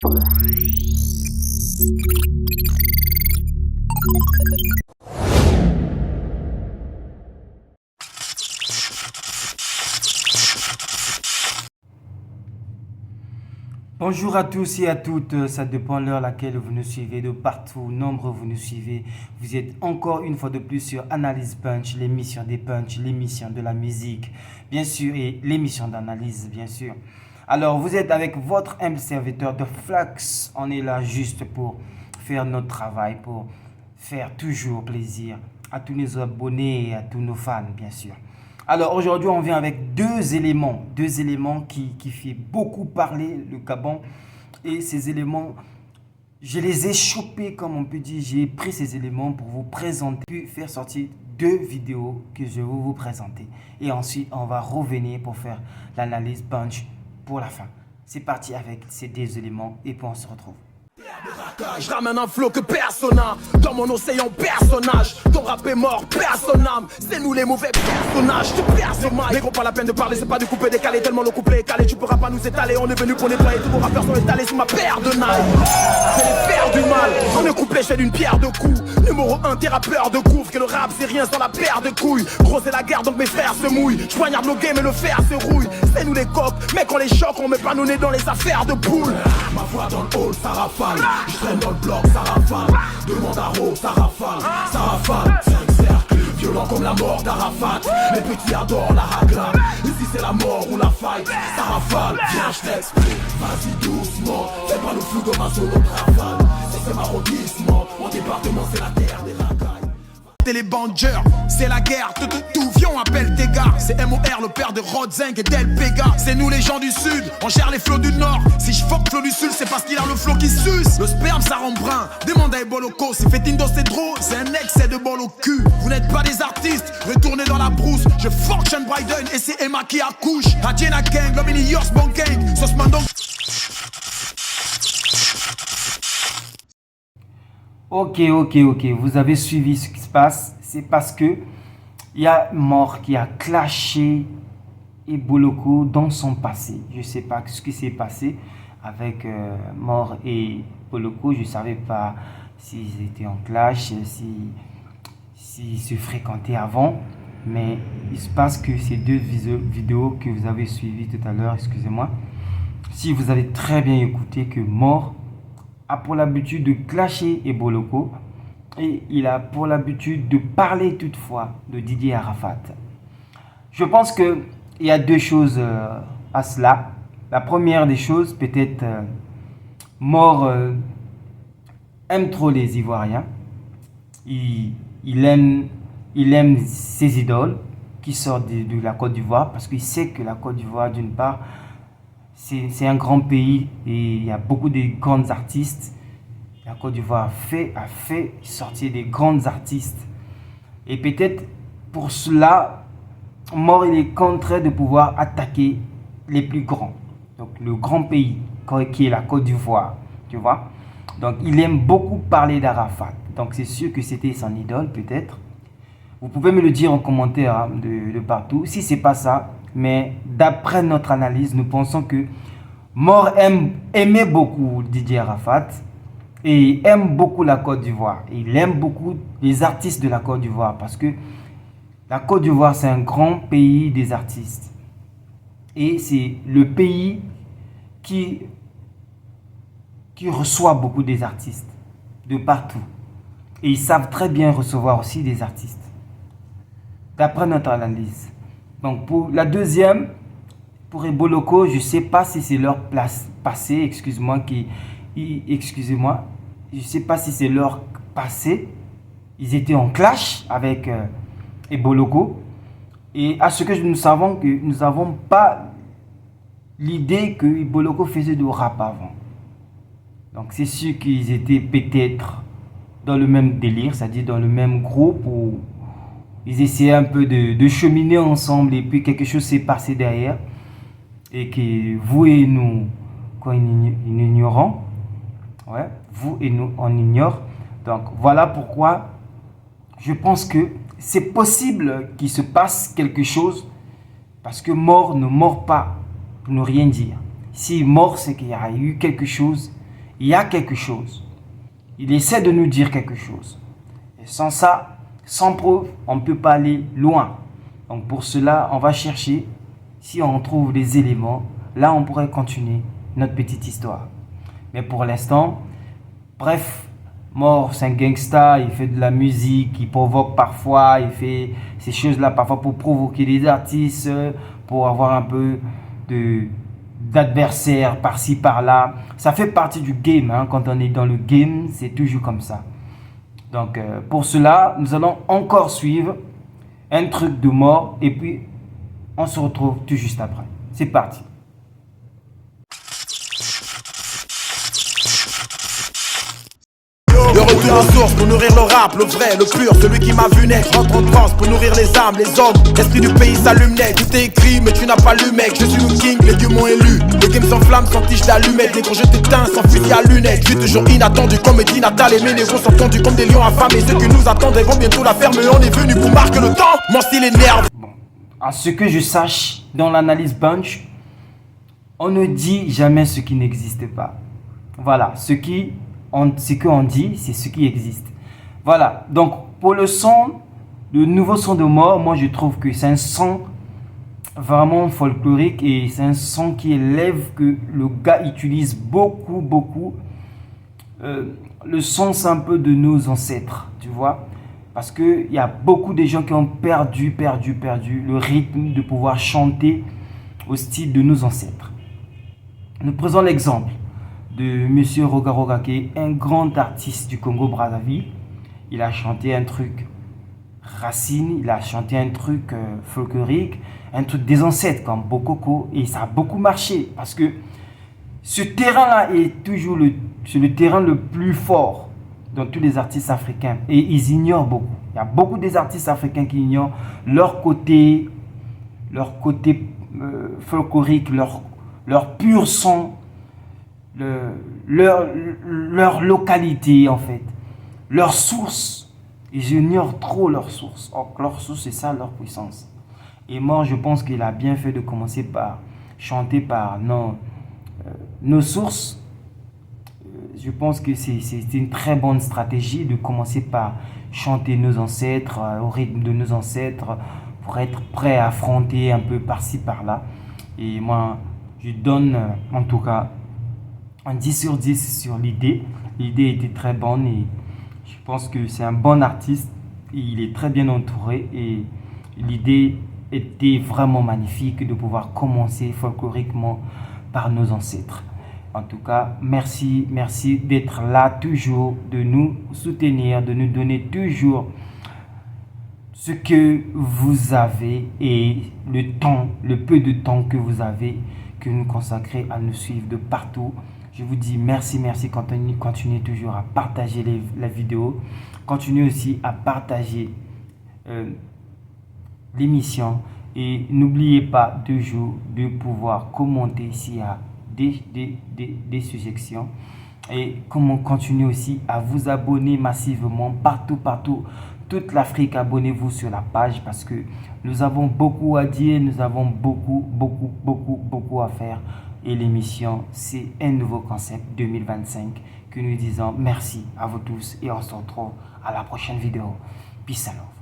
Bonjour à tous et à toutes, ça dépend de l'heure à laquelle vous nous suivez, de partout, nombreux vous nous suivez. Vous êtes encore une fois de plus sur Analyse Punch, l'émission des punch, l'émission de la musique, bien sûr, et l'émission d'analyse, bien sûr. Alors, vous êtes avec votre humble serviteur de Flux. On est là juste pour faire notre travail, pour faire toujours plaisir à tous nos abonnés et à tous nos fans, bien sûr. Alors aujourd'hui, on vient avec deux éléments qui fait beaucoup parler le Gabon. Et ces éléments, je les ai chopés, comme on peut dire. J'ai pris ces éléments pour vous présenter, puis faire sortir deux vidéos que je vais vous présenter. Et ensuite, on va revenir pour faire l'analyse punch pour la fin. C'est parti avec ces deux éléments et puis on se retrouve. Je ramène un flow que personne n'a. Dans mon océan personnage. Ton rap est mort, personne n'âme. C'est nous les mauvais personnages. Tu perds ce mal. Les gros pas la peine de parler, c'est pas du coupé décalé. Tellement le couplet est calé, tu pourras pas nous étaler. On est venu pour nettoyer, tous vos rappeurs sont étalés sous ma paire de nailles. C'est les faire du mal. On est couplet, j'ai d'une pierre de coups. Numéro 1, t'es rappeur de couvre. Que le rap c'est rien sans la paire de couilles. Gros c'est la guerre donc mes frères se mouillent. Je poignarde nos games et le fer se rouille. C'est nous les coqs, mec on les choque. On met pas nos nez dans les affaires de poule. Ma voix dans le hall, ça rafale. Je traîne dans le bloc, ça rafale. Demande à Ro, ça rafale. Ça rafale, 5 cercles, violent comme la mort d'Arafat. Les petits adorent la ragla. Ici c'est la mort ou la faille. Ça rafale, viens je t'explique. Vas-y doucement, fais pas le flou comme un solo rafale. C'est mon arrondissement, mon département c'est la terre des racailles. Les bandeurs, c'est la guerre, tout viens on appelle tes gars. C'est MOR le père de Rodzeng et Del Pega. C'est nous les gens du sud, on gère les flots du nord. Si je fuck flow du sud, c'est parce qu'il a le flow qui suce. Le sperme ça rend brun, demande à Eboloco. Si Fetindo c'est drôle, c'est un excès de bol au cul. Vous n'êtes pas des artistes, retournez dans la brousse. Je fuck Sean Bryden et c'est Emma qui accouche. Adjena Gang, Lomini Yors Bon Gang, Sauce Mandong. Ok, vous avez suivi ce qui se passe. C'est parce que il y a Mort qui a clashé Eboloco dans son passé. Je ne sais pas ce qui s'est passé avec Mort et Eboloco. Je ne savais pas s'ils étaient en clash, s'ils se fréquentaient avant. Mais il se passe que ces deux vidéos que vous avez suivies tout à l'heure, excusez-moi, si vous avez très bien écouté que Mort a pour l'habitude de clasher Eboloco et il a pour l'habitude de parler toutefois de Didier Arafat. Je pense qu'il y a deux choses à cela. La première des choses, peut-être Mort aime trop les Ivoiriens. Il aime ses idoles qui sortent de la Côte d'Ivoire parce qu'il sait que la Côte d'Ivoire, d'une part, c'est un grand pays et il y a beaucoup de grands artistes. La Côte d'Ivoire a fait sortir des grands artistes. Et peut-être pour cela, Mort il est contraint de pouvoir attaquer les plus grands. Donc le grand pays qui est la Côte d'Ivoire, tu vois. Donc il aime beaucoup parler d'Arafat. Donc c'est sûr que c'était son idole peut-être. Vous pouvez me le dire en commentaire hein, de partout. Si c'est pas ça, mais d'après notre analyse, nous pensons que Mort aimait beaucoup Didier Arafat et aime beaucoup la Côte d'Ivoire. Il aime beaucoup les artistes de la Côte d'Ivoire parce que la Côte d'Ivoire, c'est un grand pays des artistes. Et c'est le pays qui reçoit beaucoup des artistes de partout. Et ils savent très bien recevoir aussi des artistes. D'après notre analyse. Donc pour la deuxième, pour Eboloco, je ne sais pas si c'est leur passé, excusez-moi, je ne sais pas si c'est leur passé. Ils étaient en clash avec Eboloco. Et à ce que nous savons que nous n'avons pas l'idée que Eboloco faisait du rap avant. Donc c'est sûr qu'ils étaient peut-être dans le même délire, c'est-à-dire dans le même groupe où ils essayaient un peu de cheminer ensemble et puis quelque chose s'est passé derrière et que vous et nous, quand nous ignorons, ouais, vous et nous on ignore. Donc voilà pourquoi je pense que c'est possible qu'il se passe quelque chose parce que Mort ne mord pas pour ne rien dire. Si Mort, c'est qu'il y a eu quelque chose il y a quelque chose. Il essaie de nous dire quelque chose. Et sans ça, sans preuve, on ne peut pas aller loin. Donc pour cela, on va chercher, si on trouve des éléments, là on pourrait continuer notre petite histoire. Mais pour l'instant, bref, Mort, c'est un gangsta, il fait de la musique, il provoque parfois, il fait ces choses-là parfois pour provoquer les artistes, pour avoir un peu d'adversaires par-ci, par-là. Ça fait partie du game, hein. Quand on est dans le game, c'est toujours comme ça. Donc pour cela, nous allons encore suivre un truc de Mort et puis on se retrouve tout juste après. C'est parti. Le retour aux sources pour nourrir le rap, le vrai, le pur, celui qui m'a vu naître. Rentre en transe pour nourrir les âmes, les hommes. L'esprit du pays s'allume net. Tout est écrit, mais tu n'as pas lu, mec. Je suis le king, les dieux m'ont élu. Le game s'enflamme sans tige d'allumette. Les gros je t'éteins sans fusil à lunettes. Je suis toujours inattendu comme Eddie Natal. Et mes négros sont tendus comme des lions affamés. Ceux qui nous attendraient vont bientôt la fermer. On est venu pour marquer le temps. Mon style énerve. Bon, à ce que je sache, dans l'analyse Bunch, on ne dit jamais ce qui n'existe pas. Voilà, ce qu'on dit, c'est ce qui existe. Voilà, donc pour le nouveau son de Mort, moi je trouve que c'est un son vraiment folklorique et c'est un son qui élève, que le gars utilise beaucoup. Le son, c'est un peu de nos ancêtres, tu vois, parce qu'il y a beaucoup de gens qui ont perdu le rythme de pouvoir chanter au style de nos ancêtres. Nous prenons l'exemple de Monsieur Roga Roga, qui est un grand artiste du Congo-Brazzaville. Il a chanté un truc racine, il a chanté un truc folklorique, un truc des ancêtres comme Bokoko, et ça a beaucoup marché parce que ce terrain-là est toujours le terrain le plus fort dans tous les artistes africains et ils ignorent beaucoup. Il y a beaucoup des artistes africains qui ignorent leur côté folklorique, leur pur son, leur localité en fait, leur source. Ils ignorent trop leur source. Or, leur source, c'est ça leur puissance. Et moi, je pense qu'il a bien fait de commencer par chanter par nos sources. Je pense que c'est une très bonne stratégie de commencer par chanter nos ancêtres, au rythme de nos ancêtres, pour être prêt à affronter un peu par-ci, par-là. Et moi, je donne en tout cas un 10 sur 10 sur l'idée. L'idée était très bonne et je pense que c'est un bon artiste. Et il est très bien entouré et l'idée était vraiment magnifique de pouvoir commencer folkloriquement par nos ancêtres. En tout cas, merci d'être là toujours, de nous soutenir, de nous donner toujours ce que vous avez et le peu de temps que vous avez, que nous consacrez à nous suivre de partout. Je vous dis merci, continuez toujours à partager la vidéo, continuez aussi à partager l'émission et n'oubliez pas toujours de pouvoir commenter s'il y a des suggestions et comment continuer aussi à vous abonner massivement partout, toute l'Afrique. Abonnez-vous sur la page parce que nous avons beaucoup à dire, nous avons beaucoup à faire. Et l'émission, c'est un nouveau concept 2025 que nous disons merci à vous tous et on se retrouve à la prochaine vidéo. Peace and love.